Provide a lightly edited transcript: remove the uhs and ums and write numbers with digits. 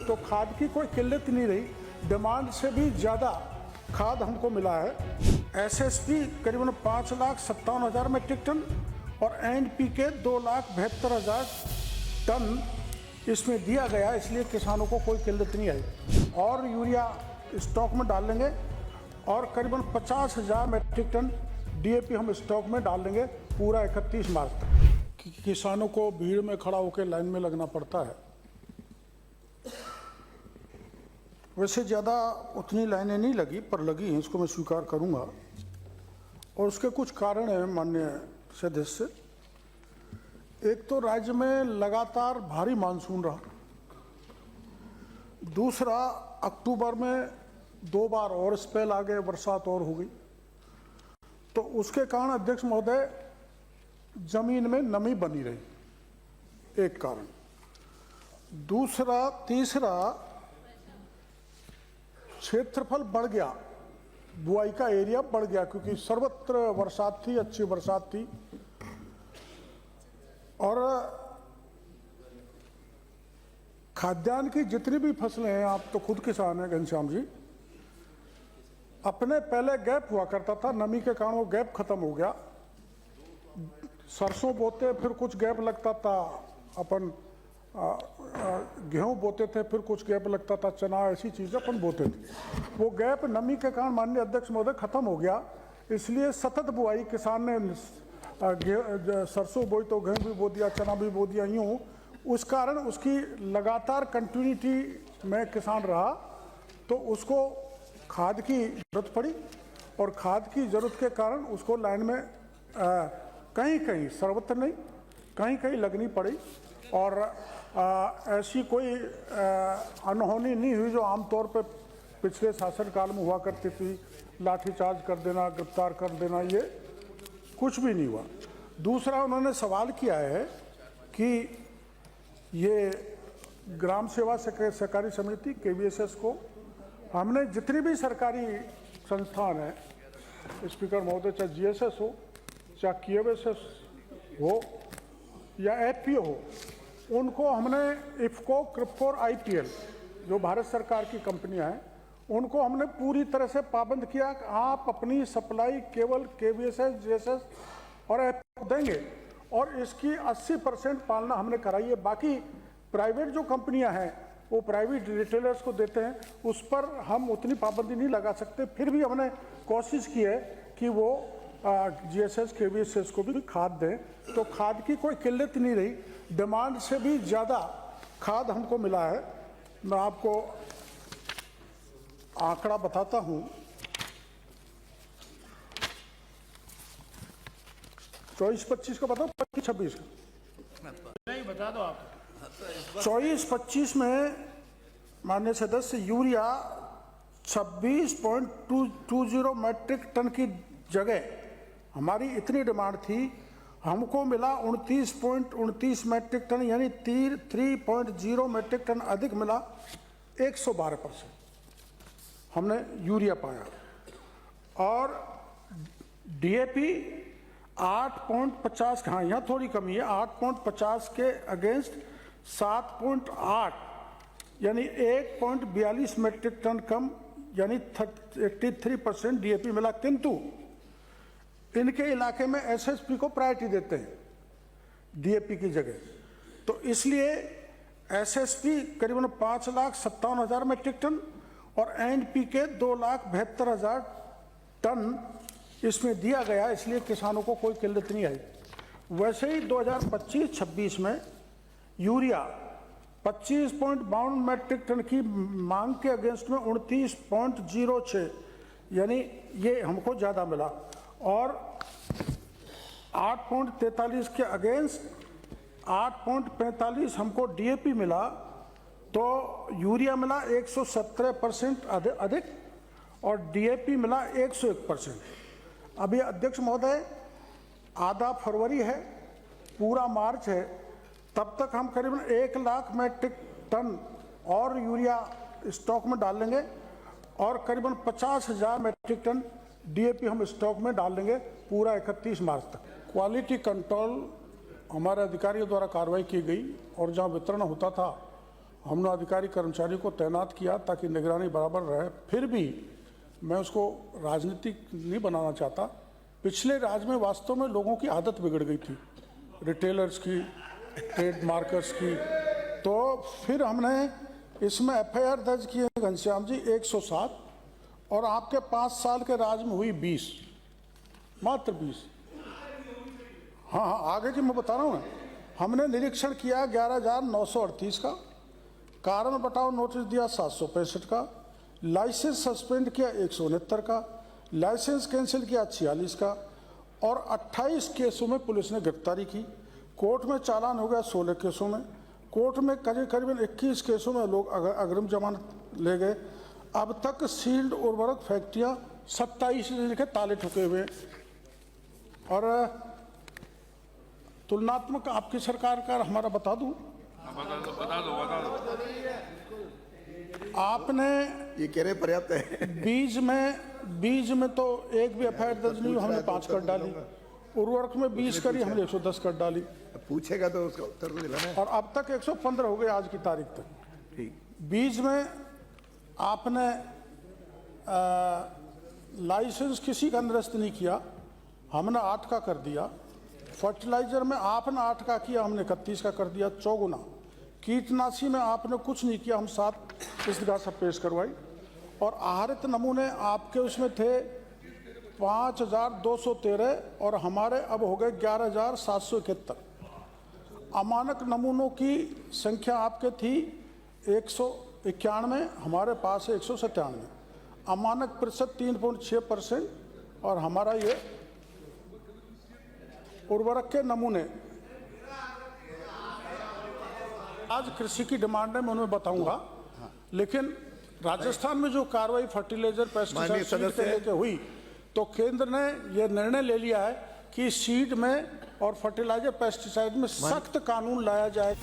तो खाद की कोई किल्लत नहीं रही, डिमांड से भी ज़्यादा खाद हमको मिला है। एसएसपी करीबन 5,57,000 मीट्रिक टन और एनपीके 2,72,000 टन इसमें दिया गया, इसलिए किसानों को कोई किल्लत नहीं आई। और यूरिया स्टॉक में डाल लेंगे और करीबन 50,000 मीट्रिक टन डीएपी हम स्टॉक में डाल देंगे पूरा 31 मार्च तक। किसानों को भीड़ में खड़ा होकर लाइन में लगना पड़ता है। वैसे ज़्यादा उतनी लाइनें नहीं लगी, पर लगी हैं, इसको मैं स्वीकार करूंगा। और उसके कुछ कारण हैं माननीय सदस्य। एक तो राज्य में लगातार भारी मानसून रहा, दूसरा अक्टूबर में 2 बार और स्पेल आ गए, बरसात और हो गई, तो उसके कारण अध्यक्ष महोदय जमीन में नमी बनी रही, एक कारण। तीसरा क्षेत्रफल बढ़ गया, बुआई का एरिया बढ़ गया, क्योंकि सर्वत्र बरसात थी, अच्छी बरसात थी। और खाद्यान्न की जितनी भी फसलें हैं, आप तो खुद किसान हैं घनश्याम जी, अपने पहले गैप हुआ करता था, नमी के कारण वो गैप खत्म हो गया। सरसों बोते फिर कुछ गैप लगता था, अपन गेहूं बोते थे फिर कुछ गैप लगता था, चना, ऐसी चीज़ें अपन बोते थे। वो गैप नमी के कारण माननीय अध्यक्ष महोदय खत्म हो गया, इसलिए सतत बुआई किसान ने सरसों बोई तो गेहूं भी बो दिया, चना भी बो दिया, यूँ उस कारण उसकी लगातार कंटिन्यूटी में किसान रहा, तो उसको खाद की जरूरत पड़ी। और खाद की जरूरत के कारण उसको लाइन में कहीं कहीं, सर्वत्र नहीं, कहीं कहीं लगनी पड़ी। और ऐसी कोई अनहोनी नहीं हुई जो आमतौर पर पिछले शासनकाल में हुआ करती थी, लाठीचार्ज कर देना, गिरफ्तार कर देना, ये कुछ भी नहीं हुआ। दूसरा, उन्होंने सवाल किया है कि ये ग्राम सेवा सहकारी समिति केवीएसएस को हमने जितनी भी सरकारी संस्थान है, स्पीकर महोदय, चाहे जीएसएस हो, चाहे केवीएसएस हो या एफपीओ हो, उनको हमने इफको, क्रिप्को और आईपीएल जो भारत सरकार की कंपनियां हैं, उनको हमने पूरी तरह से पाबंद किया कि आप अपनी सप्लाई केवल केवीएसएस, जीएसएस और एफपीओ देंगे, और इसकी 80% पालना हमने कराई है। बाकी प्राइवेट जो कंपनियां हैं वो प्राइवेट रिटेलर्स को देते हैं, उस पर हम उतनी पाबंदी नहीं लगा सकते। फिर भी हमने कोशिश की है कि वो जीएसएस, केवीएसएस को भी खाद दें, तो खाद की कोई किल्लत नहीं रही, डिमांड से भी ज़्यादा खाद हमको मिला है। मैं आपको आंकड़ा बताता हूँ। 24-25 का बताओ, 25-26 का नहीं बता दो आप। 24-25 में माननीय सदस्य यूरिया 26.20 मीट्रिक टन की जगह, हमारी इतनी डिमांड थी, हमको मिला 29.29 मीट्रिक टन, यानी 3.0 मीट्रिक टन अधिक मिला। 112% हमने यूरिया पाया। और डीएपी 8.50, हाँ यहाँ थोड़ी कमी है, 8.50 के अगेंस्ट 7.8, यानी 1.42 मीट्रिक टन कम, यानी 83% डीएपी मिला। किंतु इनके इलाके में एसएसपी को प्रायोरिटी देते हैं डीएपी की जगह, तो इसलिए एसएसपी करीबन 5,57,000 मीट्रिक टन और एनपीके 2,72,000 टन इसमें दिया गया, इसलिए किसानों को कोई किल्लत नहीं आई। वैसे ही 2025-26 में यूरिया 25.52 मीट्रिक टन की मांग के अगेंस्ट में 29.06, यानी ये हमको ज़्यादा मिला। और 8.43 के अगेंस्ट 8.45 हमको डीएपी मिला, तो यूरिया मिला 117% अधिक और डीएपी मिला 101%। अभी अध्यक्ष महोदय आधा फरवरी है, पूरा मार्च है, तब तक हम करीबन 1 लाख मीट्रिक टन और यूरिया स्टॉक में डाल लेंगे और करीबन 50,000 मीट्रिक टन डीएपी हम स्टॉक में डाल देंगे पूरा 31 मार्च तक। क्वालिटी कंट्रोल हमारे अधिकारियों द्वारा कार्रवाई की गई और जहां वितरण होता था हमने अधिकारी कर्मचारी को तैनात किया ताकि निगरानी बराबर रहे। फिर भी मैं उसको राजनीतिक नहीं बनाना चाहता। पिछले राज में वास्तव में लोगों की आदत बिगड़ गई थी, रिटेलर्स की, ट्रेड मार्कर्स की। तो फिर हमने इसमें एफआईआर दर्ज की है घनश्याम जी 107, और आपके 5 साल के राज में हुई 20, मात्र 20। हाँ, आगे की मैं बता रहा हूँ ना। हमने निरीक्षण किया 11,938 का, कारण बताओ नोटिस दिया 765 का, लाइसेंस सस्पेंड किया 169 का, लाइसेंस कैंसिल किया 46 का, और 28 केसों में पुलिस ने गिरफ्तारी की। कोर्ट में चालान हो गया 16 केसों में। कोर्ट में करीबन 21 केसों में लोग अग्रिम जमानत ले गए। अब तक सील्ड उर्वरक फैक्ट्रियां 27 के ताले ठुके हुए। और तुलनात्मक आपकी सरकार का हमारा बता दूं, बता दो। आपने ये कह रहे पर्याप्त है। बीज में तो एक भी एफआईआर दर्ज नहीं हुई, हमने 5 कर डाली। उर्वरक में 20 करी, हमने 110 कर डाली। पूछेगा तो उसका उत्तर तो दिलाना है। और अब तक 115 हो गए आज की तारीख तक। ठीक। बीज में आपने लाइसेंस किसी का निरस्त नहीं किया, हमने 8 का कर दिया। फर्टिलाइजर में आपने 8 का किया, हमने 31 का कर दिया, 4 गुना। कीटनाशी में आपने कुछ नहीं किया, हम 7 इस्तगा सब पेश करवाई। और आहरित नमूने आपके उसमें थे 5,213 और हमारे अब हो गए 11,771। अमानक नमूनों की संख्या आपके थी 191, हमारे पास है 197। अमानक प्रतिशत 3.6% और हमारा ये उर्वरक के नमूने आज कृषि की डिमांड है, मैं उन्हें बताऊंगा। लेकिन राजस्थान में जो कार्रवाई फर्टिलाइजर पेस्टिसाइड सीड के लेके हुई, तो केंद्र ने यह निर्णय ले लिया है कि सीड में और फर्टिलाइजर पेस्टिसाइड में सख्त कानून लाया जाए।